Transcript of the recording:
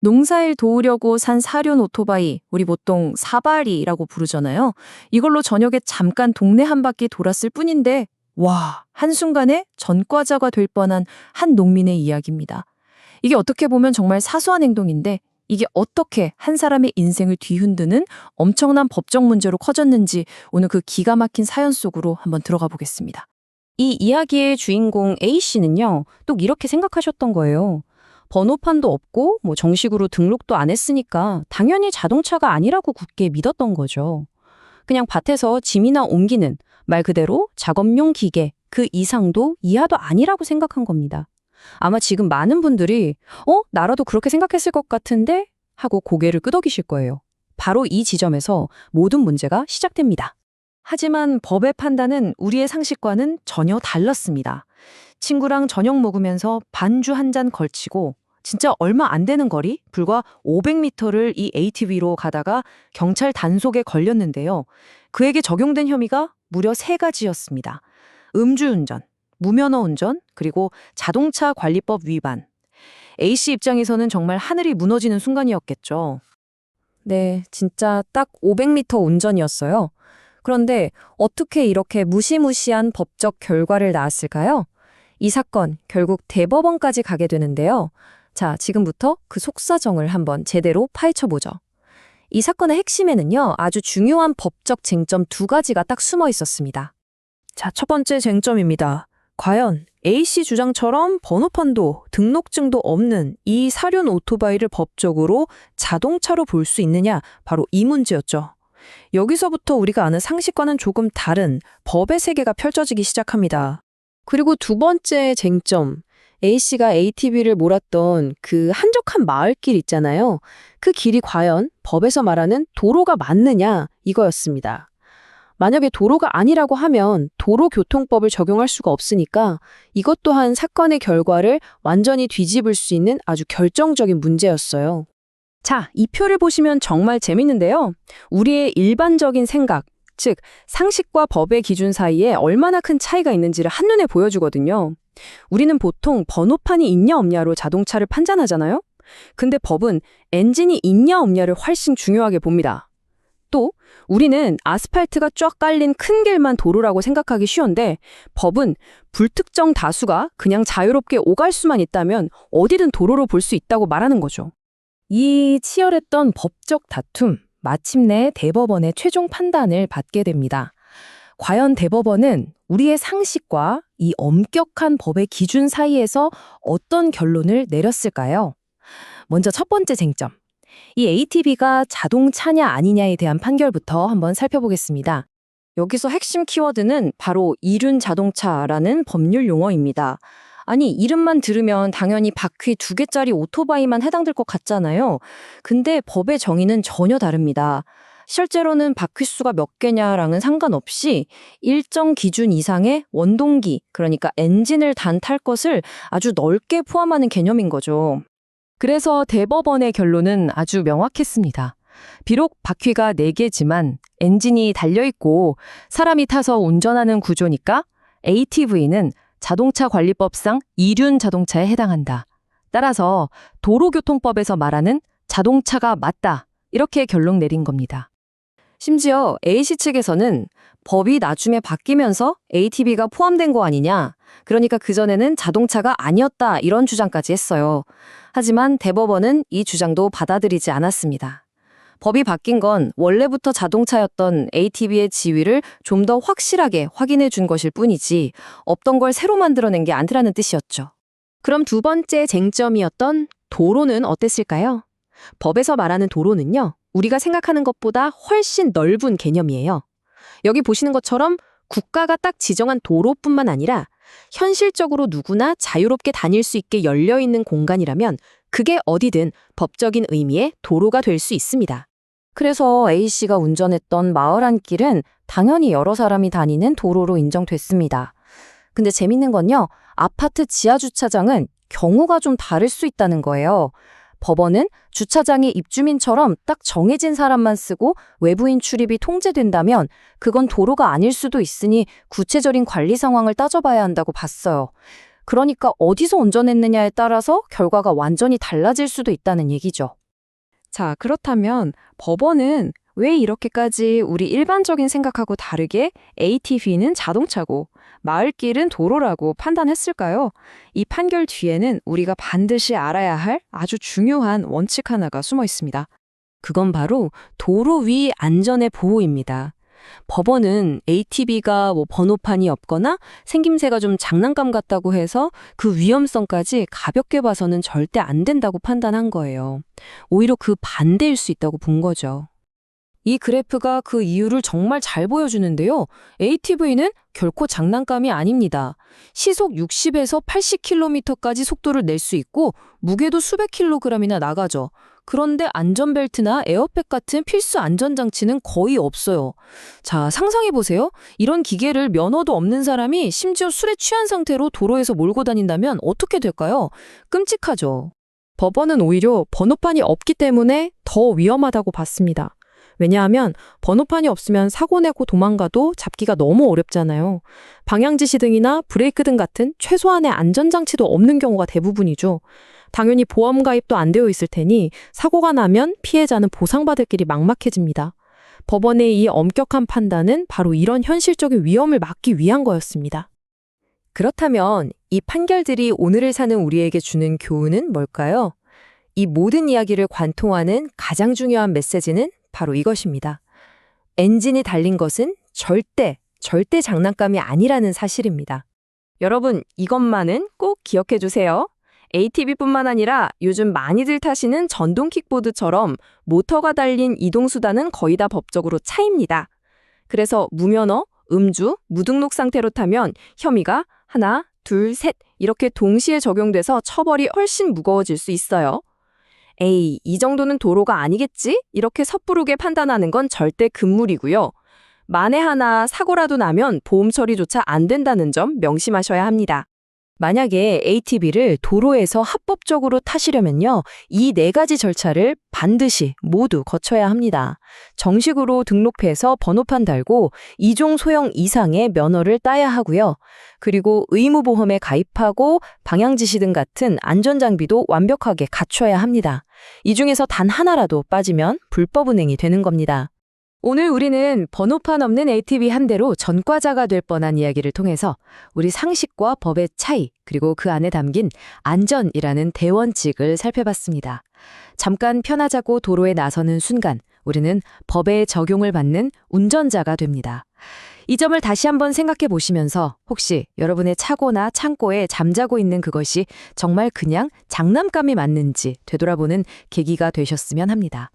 농사일 도우려고 산 사륜 오토바이, 우리 보통 사발이라고 부르잖아요. 이걸로 저녁에 잠깐 동네 한 바퀴 돌았을 뿐인데, 와, 한순간에 전과자가 될 뻔한 한 농민의 이야기입니다. 이게 어떻게 보면 정말 사소한 행동인데, 이게 어떻게 한 사람의 인생을 뒤흔드는 엄청난 법적 문제로 커졌는지 오늘 그 기가 막힌 사연 속으로 한번 들어가 보겠습니다. 이 이야기의 주인공 A씨는요, 또 이렇게 생각하셨던 거예요. 번호판도 없고 정식으로 등록도 안 했으니까 당연히 자동차가 아니라고 굳게 믿었던 거죠. 그냥 밭에서 짐이나 옮기는 말 그대로 작업용 기계, 그 이상도 이하도 아니라고 생각한 겁니다. 아마 지금 많은 분들이 나라도 그렇게 생각했을 것 같은데? 하고 고개를 끄덕이실 거예요. 바로 이 지점에서 모든 문제가 시작됩니다. 하지만 법의 판단은 우리의 상식과는 전혀 달랐습니다. 친구랑 저녁 먹으면서 반주 한 잔 걸치고 진짜 얼마 안 되는 거리, 불과 500m를 이 ATV로 가다가 경찰 단속에 걸렸는데요. 그에게 적용된 혐의가 무려 3가지였습니다. 음주운전, 무면허 운전, 그리고 자동차 관리법 위반. A씨 입장에서는 정말 하늘이 무너지는 순간이었겠죠. 네, 진짜 딱 500m 운전이었어요. 그런데 어떻게 이렇게 무시무시한 법적 결과를 낳았을까요? 이 사건 결국 대법원까지 가게 되는데요. 자, 지금부터 그 속사정을 한번 제대로 파헤쳐보죠. 이 사건의 핵심에는요, 아주 중요한 법적 쟁점 2가지가 딱 숨어 있었습니다. 자, 첫 번째 쟁점입니다. 과연 A씨 주장처럼 번호판도 등록증도 없는 이 사륜 오토바이를 법적으로 자동차로 볼 수 있느냐? 바로 이 문제였죠. 여기서부터 우리가 아는 상식과는 조금 다른 법의 세계가 펼쳐지기 시작합니다. 그리고 2번째 쟁점, A씨가 ATV를 몰았던 그 한적한 마을길 있잖아요. 그 길이 과연 법에서 말하는 도로가 맞느냐 이거였습니다. 만약에 도로가 아니라고 하면 도로교통법을 적용할 수가 없으니까 이것 또한 사건의 결과를 완전히 뒤집을 수 있는 아주 결정적인 문제였어요. 자, 이 표를 보시면 정말 재밌는데요. 우리의 일반적인 생각, 즉 상식과 법의 기준 사이에 얼마나 큰 차이가 있는지를 한눈에 보여주거든요. 우리는 보통 번호판이 있냐 없냐로 자동차를 판단하잖아요. 근데 법은 엔진이 있냐 없냐를 훨씬 중요하게 봅니다. 또 우리는 아스팔트가 쫙 깔린 큰 길만 도로라고 생각하기 쉬운데 법은 불특정 다수가 그냥 자유롭게 오갈 수만 있다면 어디든 도로로 볼 수 있다고 말하는 거죠. 이 치열했던 법적 다툼, 마침내 대법원의 최종 판단을 받게 됩니다. 과연 대법원은 우리의 상식과 이 엄격한 법의 기준 사이에서 어떤 결론을 내렸을까요? 먼저 첫 번째 쟁점. 이 ATV가 자동차냐 아니냐에 대한 판결부터 한번 살펴보겠습니다. 여기서 핵심 키워드는 바로 이륜 자동차라는 법률 용어입니다. 아니, 이름만 들으면 당연히 바퀴 2개짜리 오토바이만 해당될 것 같잖아요. 근데 법의 정의는 전혀 다릅니다. 실제로는 바퀴수가 몇 개냐랑은 상관없이 일정 기준 이상의 원동기, 그러니까 엔진을 단 탈 것을 아주 넓게 포함하는 개념인 거죠. 그래서 대법원의 결론은 아주 명확했습니다. 비록 바퀴가 4개지만 엔진이 달려있고 사람이 타서 운전하는 구조니까 ATV는 자동차 관리법상 이륜 자동차에 해당한다. 따라서 도로교통법에서 말하는 자동차가 맞다. 이렇게 결론 내린 겁니다. 심지어 A씨 측에서는 법이 나중에 바뀌면서 ATV가 포함된 거 아니냐. 그러니까 그전에는 자동차가 아니었다. 이런 주장까지 했어요. 하지만 대법원은 이 주장도 받아들이지 않았습니다. 법이 바뀐 건 원래부터 자동차였던 ATV의 지위를 좀 더 확실하게 확인해 준 것일 뿐이지 없던 걸 새로 만들어낸 게 아니라는 뜻이었죠. 그럼 2번째 쟁점이었던 도로는 어땠을까요? 법에서 말하는 도로는요, 우리가 생각하는 것보다 훨씬 넓은 개념이에요. 여기 보시는 것처럼 국가가 딱 지정한 도로뿐만 아니라 현실적으로 누구나 자유롭게 다닐 수 있게 열려있는 공간이라면 그게 어디든 법적인 의미의 도로가 될 수 있습니다. 그래서 A씨가 운전했던 마을 한 길은 당연히 여러 사람이 다니는 도로로 인정됐습니다. 근데 재밌는 건요, 아파트 지하주차장은 경우가 좀 다를 수 있다는 거예요. 법원은 주차장이 입주민처럼 딱 정해진 사람만 쓰고 외부인 출입이 통제된다면 그건 도로가 아닐 수도 있으니 구체적인 관리 상황을 따져봐야 한다고 봤어요. 그러니까 어디서 운전했느냐에 따라서 결과가 완전히 달라질 수도 있다는 얘기죠. 자, 그렇다면 법원은 왜 이렇게까지 우리 일반적인 생각하고 다르게 ATV는 자동차고 마을길은 도로라고 판단했을까요? 이 판결 뒤에는 우리가 반드시 알아야 할 아주 중요한 원칙 하나가 숨어 있습니다. 그건 바로 도로 위 안전의 보호입니다. 법원은 ATV가 번호판이 없거나 생김새가 좀 장난감 같다고 해서 그 위험성까지 가볍게 봐서는 절대 안 된다고 판단한 거예요. 오히려 그 반대일 수 있다고 본 거죠. 이 그래프가 그 이유를 정말 잘 보여주는데요. ATV는 결코 장난감이 아닙니다. 시속 60에서 80km까지 속도를 낼 수 있고 무게도 수백 킬로그램이나 나가죠. 그런데 안전벨트나 에어백 같은 필수 안전장치는 거의 없어요. 자, 상상해보세요. 이런 기계를 면허도 없는 사람이 심지어 술에 취한 상태로 도로에서 몰고 다닌다면 어떻게 될까요? 끔찍하죠. 법원은 오히려 번호판이 없기 때문에 더 위험하다고 봤습니다. 왜냐하면 번호판이 없으면 사고 내고 도망가도 잡기가 너무 어렵잖아요. 방향지시 등이나 브레이크 등 같은 최소한의 안전장치도 없는 경우가 대부분이죠. 당연히 보험 가입도 안 되어 있을 테니 사고가 나면 피해자는 보상받을 길이 막막해집니다. 법원의 이 엄격한 판단은 바로 이런 현실적인 위험을 막기 위한 거였습니다. 그렇다면 이 판결들이 오늘을 사는 우리에게 주는 교훈은 뭘까요? 이 모든 이야기를 관통하는 가장 중요한 메시지는 바로 이것입니다. 엔진이 달린 것은 절대 장난감이 아니라는 사실입니다. 여러분, 이것만은 꼭 기억해 주세요. ATV뿐만 아니라 요즘 많이들 타시는 전동 킥보드처럼 모터가 달린 이동수단은 거의 다 법적으로 차입니다. 그래서 무면허, 음주, 무등록 상태로 타면 혐의가 하나, 둘, 셋 이렇게 동시에 적용돼서 처벌이 훨씬 무거워질 수 있어요. 에이, 이 정도는 도로가 아니겠지? 이렇게 섣부르게 판단하는 건 절대 금물이고요. 만에 하나 사고라도 나면 보험 처리조차 안 된다는 점 명심하셔야 합니다. 만약에 ATV를 도로에서 합법적으로 타시려면요, 이 4가지 절차를 반드시 모두 거쳐야 합니다. 정식으로 등록해서 번호판 달고 2종 소형 이상의 면허를 따야 하고요. 그리고 의무보험에 가입하고 방향지시 등 같은 안전장비도 완벽하게 갖춰야 합니다. 이 중에서 단 하나라도 빠지면 불법 운행이 되는 겁니다. 오늘 우리는 번호판 없는 ATV 한 대로 전과자가 될 뻔한 이야기를 통해서 우리 상식과 법의 차이, 그리고 그 안에 담긴 안전이라는 대원칙을 살펴봤습니다. 잠깐 편하자고 도로에 나서는 순간 우리는 법의 적용을 받는 운전자가 됩니다. 이 점을 다시 한번 생각해 보시면서 혹시 여러분의 차고나 창고에 잠자고 있는 그것이 정말 그냥 장난감이 맞는지 되돌아보는 계기가 되셨으면 합니다.